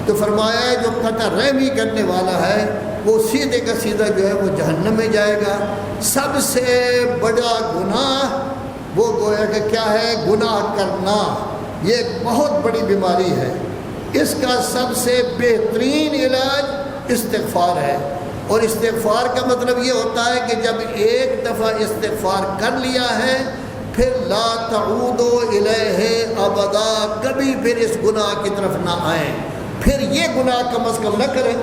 تو فرمایا ہے جو قطع رحمی کرنے والا ہے وہ سیدھے کا سیدھا جو ہے وہ جہنم میں جائے گا۔ سب سے بڑا گناہ وہ گویا کہ کیا ہے؟ گناہ کرنا۔ یہ ایک بہت بڑی بیماری ہے، اس کا سب سے بہترین علاج استغفار ہے۔ اور استغفار کا مطلب یہ ہوتا ہے کہ جب ایک دفعہ استغفار کر لیا ہے پھر لا تعودوا الیہ ابدا، کبھی پھر اس گناہ کی طرف نہ آئیں، پھر یہ گناہ کم از کم نہ کریں۔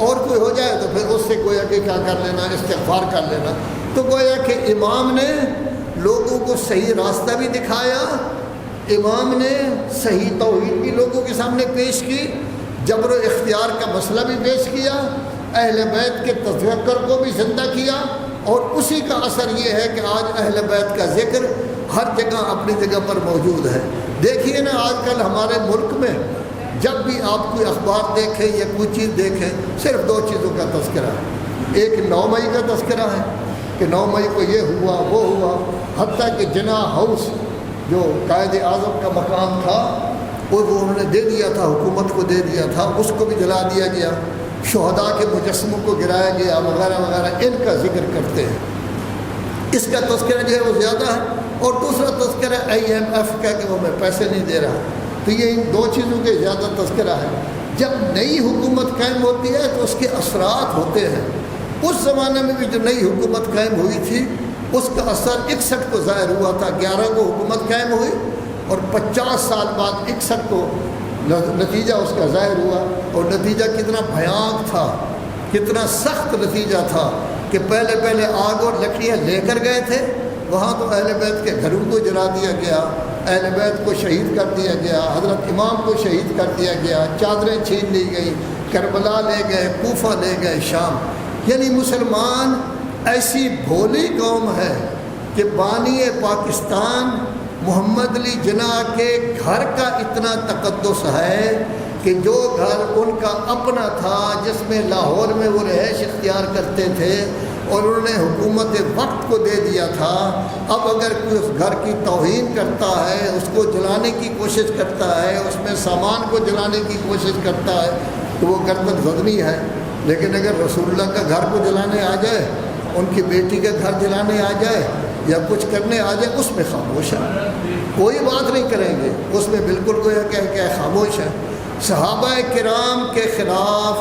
اور کوئی ہو جائے تو پھر اس سے گویا کہ کیا کر لینا؟ استغفار کر لینا۔ تو گویا کہ امام نے لوگوں کو صحیح راستہ بھی دکھایا، امام نے صحیح توحید بھی لوگوں کے سامنے پیش کی، جبر و اختیار کا مسئلہ بھی پیش کیا، اہل بیت کے تذکر کو بھی زندہ کیا، اور اسی کا اثر یہ ہے کہ آج اہل بیت کا ذکر ہر جگہ اپنی جگہ پر موجود ہے۔ دیکھیے نا آج کل ہمارے ملک میں جب بھی آپ کوئی اخبار دیکھیں یا کوئی چیز دیکھیں صرف دو چیزوں کا تذکرہ ہے، ایک 9 مئی کا تذکرہ ہے کہ 9 مئی کو یہ ہوا وہ ہوا، حتیٰ کہ جناح ہاؤس جو قائد اعظم کا مقام تھا وہ انہوں نے دے دیا تھا، حکومت کو دے دیا تھا، اس کو بھی جلا دیا گیا، شہداء کے مجسموں کو گرایا گیا وغیرہ وغیرہ، ان کا ذکر کرتے ہیں۔ اس کا تذکرہ جو ہے وہ زیادہ ہے، اور دوسرا تذکرہ IMF کا کہ وہ میں پیسے نہیں دے رہا۔ تو یہ ان دو چیزوں کے زیادہ تذکرہ ہے۔ جب نئی حکومت قائم ہوتی ہے تو اس کے اثرات ہوتے ہیں۔ اس زمانے میں بھی جو نئی حکومت قائم ہوئی تھی اس کا اثر 61 کو ظاہر ہوا تھا، 11 کو حکومت قائم ہوئی اور 50 سال بعد 61 کو نتیجہ اس کا ظاہر ہوا، اور نتیجہ کتنا بھیانک تھا، کتنا سخت نتیجہ تھا کہ پہلے آگ اور لکڑیاں لے کر گئے تھے وہاں، تو اہل بیت کے گھروں کو جلا دیا گیا، اہل بیت کو شہید کر دیا گیا، حضرت امام کو شہید کر دیا گیا، چادریں چھین لی گئی، کربلا لے گئے، کوفہ لے گئے، شام۔ یعنی مسلمان ایسی بھولی قوم ہے کہ بانی پاکستان محمد علی جناح کے گھر کا اتنا تقدس ہے کہ جو گھر ان کا اپنا تھا جس میں لاہور میں وہ رہائش اختیار کرتے تھے اور انہوں نے حکومت وقت کو دے دیا تھا، اب اگر کوئی اس گھر کی توہین کرتا ہے، اس کو جلانے کی کوشش کرتا ہے، اس میں سامان کو جلانے کی کوشش کرتا ہے تو وہ گردن زدنی ہے۔ لیکن اگر رسول اللہ کا گھر کو جلانے آ جائے، ان کی بیٹی کا گھر جلانے آ جائے یا کچھ کرنے آ جائے، اس میں خاموش ہے، کوئی بات نہیں کریں گے، اس میں بالکل کوئی کہ خاموش ہے۔ صحابہ کرام کے خلاف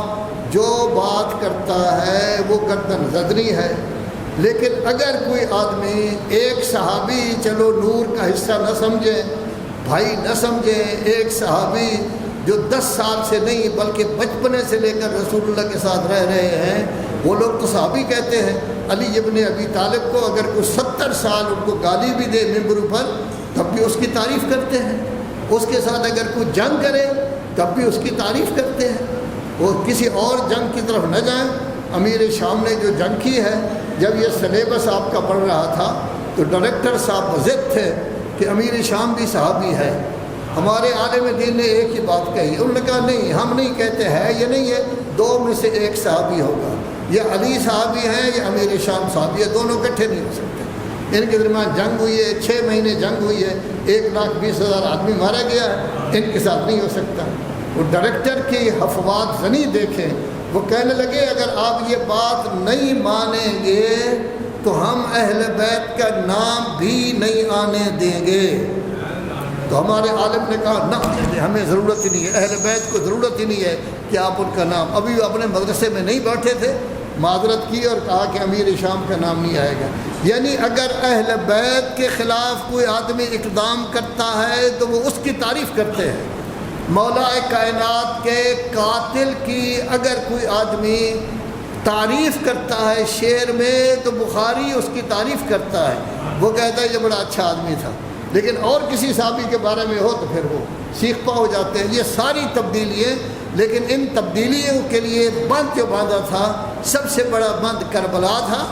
جو بات کرتا ہے وہ گردن زدنی ہے۔ لیکن اگر کوئی آدمی، ایک صحابی چلو نور کا حصہ نہ سمجھیں، بھائی نہ سمجھیں، ایک صحابی جو 10 سال سے نہیں بلکہ بچپنے سے لے کر رسول اللہ کے ساتھ رہ رہے ہیں، وہ لوگ تو صحابی کہتے ہیں۔ علی ابن ابی طالب کو اگر کوئی 70 سال ان کو گالی بھی دے ممبر پر تب بھی اس کی تعریف کرتے ہیں، اس کے ساتھ اگر کوئی جنگ کرے تب بھی اس کی تعریف کرتے ہیں، وہ کسی اور جنگ کی طرف نہ جائیں۔ امیر شام نے جو جنگ کی ہے، جب یہ سلیبس آپ کا پڑھ رہا تھا تو ڈائریکٹر صاحب ضد تھے کہ امیر شام بھی صحابی ہے۔ ہمارے عالم دین نے ایک ہی بات کہی، انہوں نے کہا نہیں، ہم نہیں کہتے ہے یہ نہیں ہے، 2 میں سے ایک صحابی ہوگا، یا علی صحابی ہیں یا امیر شام صحابی ہے، دونوں اکٹھے نہیں ہو سکتے۔ ان کے درمیان جنگ ہوئی ہے، 6 مہینے جنگ ہوئی ہے، 1,20,000 آدمی مارا گیا ہے، ان کے ساتھ نہیں ہو سکتا۔ وہ ڈائریکٹر کی حفوات زنی دیکھیں، وہ کہنے لگے اگر آپ یہ بات نہیں مانیں گے تو ہم اہل بیت کا نام بھی نہیں آنے دیں گے۔ تو ہمارے عالم نے کہا نہ آنے دیں، ہمیں ضرورت ہی نہیں ہے، اہل بیت کو ضرورت ہی نہیں ہے کہ آپ ان کا نام، ابھی وہ اپنے مدرسے میں نہیں بیٹھے تھے، معذرت کی اور کہا کہ امیر شام کا نام نہیں آئے گا۔ یعنی اگر اہل بیت کے خلاف کوئی آدمی اقدام کرتا ہے تو وہ اس کی تعریف کرتے ہیں۔ مولا کائنات کے قاتل کی اگر کوئی آدمی تعریف کرتا ہے شعر میں تو بخاری اس کی تعریف کرتا ہے، وہ کہتا ہے یہ بڑا اچھا آدمی تھا، لیکن اور کسی صحابی کے بارے میں ہو تو پھر وہ سیخ پا ہو جاتے ہیں۔ یہ ساری تبدیلیاں، لیکن ان تبدیلیوں کے لیے بند جو باندھا تھا، سب سے بڑا بند کربلا تھا،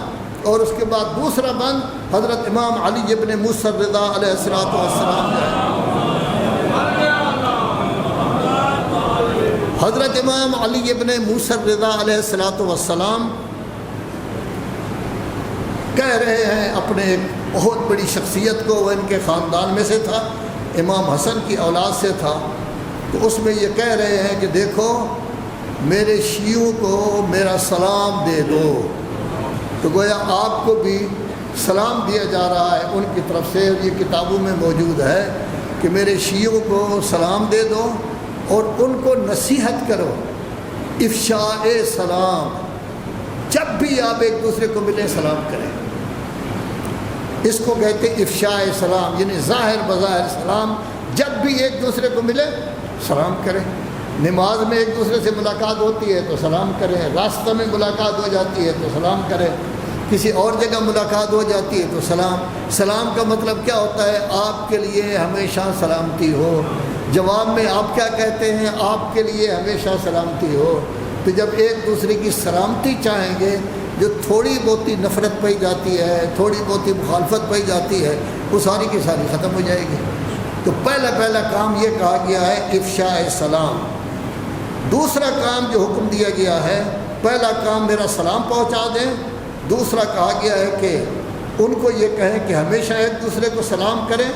اور اس کے بعد دوسرا بند حضرت امام علی ابن موسیٰ الرضا علیہ السلام ہے۔ حضرت امام علی ابن موسیٰ الرضا علیہ السلام کہہ رہے ہیں اپنے ایک بہت بڑی شخصیت کو، وہ ان کے خاندان میں سے تھا، امام حسن کی اولاد سے تھا، تو اس میں یہ کہہ رہے ہیں کہ دیکھو میرے شیعوں کو میرا سلام دے دو، تو گویا آپ کو بھی سلام دیا جا رہا ہے ان کی طرف سے، اور یہ کتابوں میں موجود ہے کہ میرے شیعوں کو سلام دے دو اور ان کو نصیحت کرو، افشاء سلام، جب بھی آپ ایک دوسرے کو ملیں سلام کریں، اس کو کہتے ہیں افشاء سلام، یعنی ظاہر بظاہر سلام، جب بھی ایک دوسرے کو ملے سلام کریں۔ نماز میں ایک دوسرے سے ملاقات ہوتی ہے تو سلام کریں، راستہ میں ملاقات ہو جاتی ہے تو سلام کریں، کسی اور جگہ ملاقات ہو جاتی ہے تو سلام۔ سلام کا مطلب کیا ہوتا ہے؟ آپ کے لیے ہمیشہ سلامتی ہو۔ جواب میں آپ کیا کہتے ہیں؟ آپ کے لیے ہمیشہ سلامتی ہو۔ تو جب ایک دوسرے کی سلامتی چاہیں گے، جو تھوڑی بہتی نفرت پائی جاتی ہے، تھوڑی بہتی مخالفت پائی جاتی ہے، وہ ساری کی ساری ختم ہو جائے گی۔ تو پہلا کام یہ کہا گیا ہے افشاء سلام۔ دوسرا کام جو حکم دیا گیا ہے، پہلا کام میرا سلام پہنچا دیں، دوسرا کہا گیا ہے کہ ان کو یہ کہیں کہ ہمیشہ ایک دوسرے کو سلام کریں،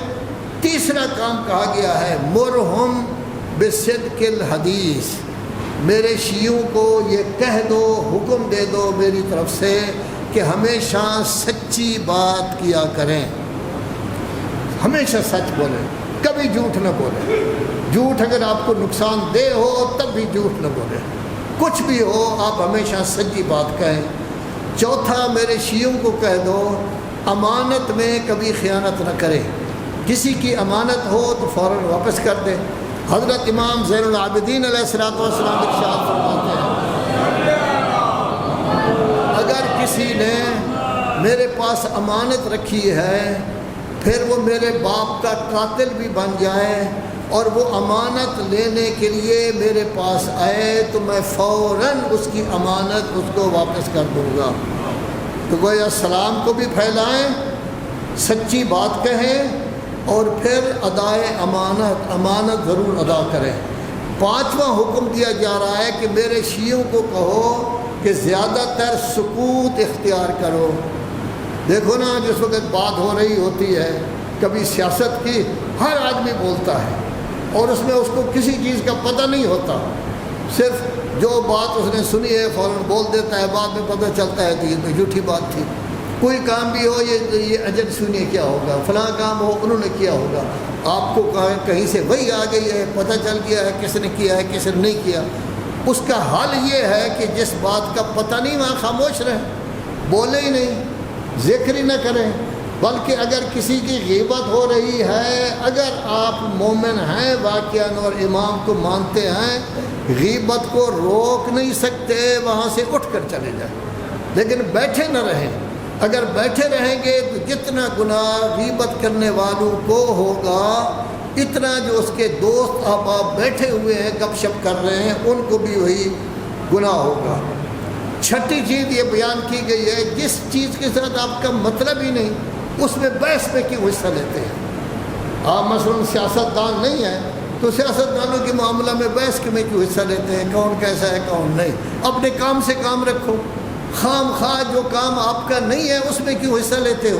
تیسرا کام کہا گیا ہے مرہم بصدق الحدیث، میرے شیعوں کو یہ کہہ دو، حکم دے دو میری طرف سے کہ ہمیشہ سچی بات کیا کریں، ہمیشہ سچ بولیں، کبھی جھوٹ نہ بولیں۔ جھوٹ اگر آپ کو نقصان دہ ہو تب بھی جھوٹ نہ بولیں، کچھ بھی ہو آپ ہمیشہ سچی بات کہیں۔ چوتھا میرے شیعوں کو کہہ دو امانت میں کبھی خیانت نہ کریں، کسی کی امانت ہو تو فوراً واپس کر دیں۔ حضرت امام زین العابدین علیہ الصلوۃ والسلام ارشاد فرماتے ہیں اگر کسی نے میرے پاس امانت رکھی ہے، پھر وہ میرے باپ کا قاتل بھی بن جائے اور وہ امانت لینے کے لیے میرے پاس آئے تو میں فوراً اس کی امانت اس کو واپس کر دوں گا۔ تو گویا سلام کو بھی پھیلائیں، سچی بات کہیں، اور پھر ادائے امانت ضرور ادا کریں۔ پانچواں حکم دیا جا رہا ہے کہ میرے شیعوں کو کہو کہ زیادہ تر سکوت اختیار کرو۔ دیکھو نا، جس وقت بات ہو رہی ہوتی ہے کبھی سیاست کی، ہر آدمی بولتا ہے اور اس میں اس کو کسی چیز کا پتہ نہیں ہوتا، صرف جو بات اس نے سنی ہے فوراً بول دیتا ہے، بعد میں پتہ چلتا ہے کہ یہ تو جھوٹی بات تھی۔ کوئی کام بھی ہو، یہ ایجنسی نے کیا ہوگا، فلاں کام ہو انہوں نے کیا ہوگا، آپ کو کہیں سے وہی آ گئی ہے، پتہ چل گیا ہے کس نے کیا ہے کس نے نہیں کیا۔ اس کا حل یہ ہے کہ جس بات کا پتہ نہیں وہاں خاموش رہیں، بولے ہی نہیں، ذکر ہی نہ کریں۔ بلکہ اگر کسی کی غیبت ہو رہی ہے، اگر آپ مومن ہیں واقعاً اور امام کو مانتے ہیں، غیبت کو روک نہیں سکتے، وہاں سے اٹھ کر چلے جائیں، لیکن بیٹھے نہ رہیں۔ اگر بیٹھے رہیں گے تو جتنا گناہ غیبت کرنے والوں کو ہوگا، اتنا جو اس کے دوست احباب بیٹھے ہوئے ہیں گپ شپ کر رہے ہیں ان کو بھی وہی گناہ ہوگا۔ چھٹی چیز یہ بیان کی گئی ہے، جس چیز کے ساتھ آپ کا مطلب ہی نہیں اس میں بحث میں کیوں حصہ لیتے ہیں؟ آپ مثلاً سیاست دان نہیں ہیں تو سیاست دانوں کے معاملہ میں بحث میں کیوں حصہ لیتے ہیں، کون کیسا ہے کون نہیں؟ اپنے کام سے کام رکھو، خام خواہ جو کام آپ کا نہیں ہے اس میں کیوں حصہ لیتے ہو؟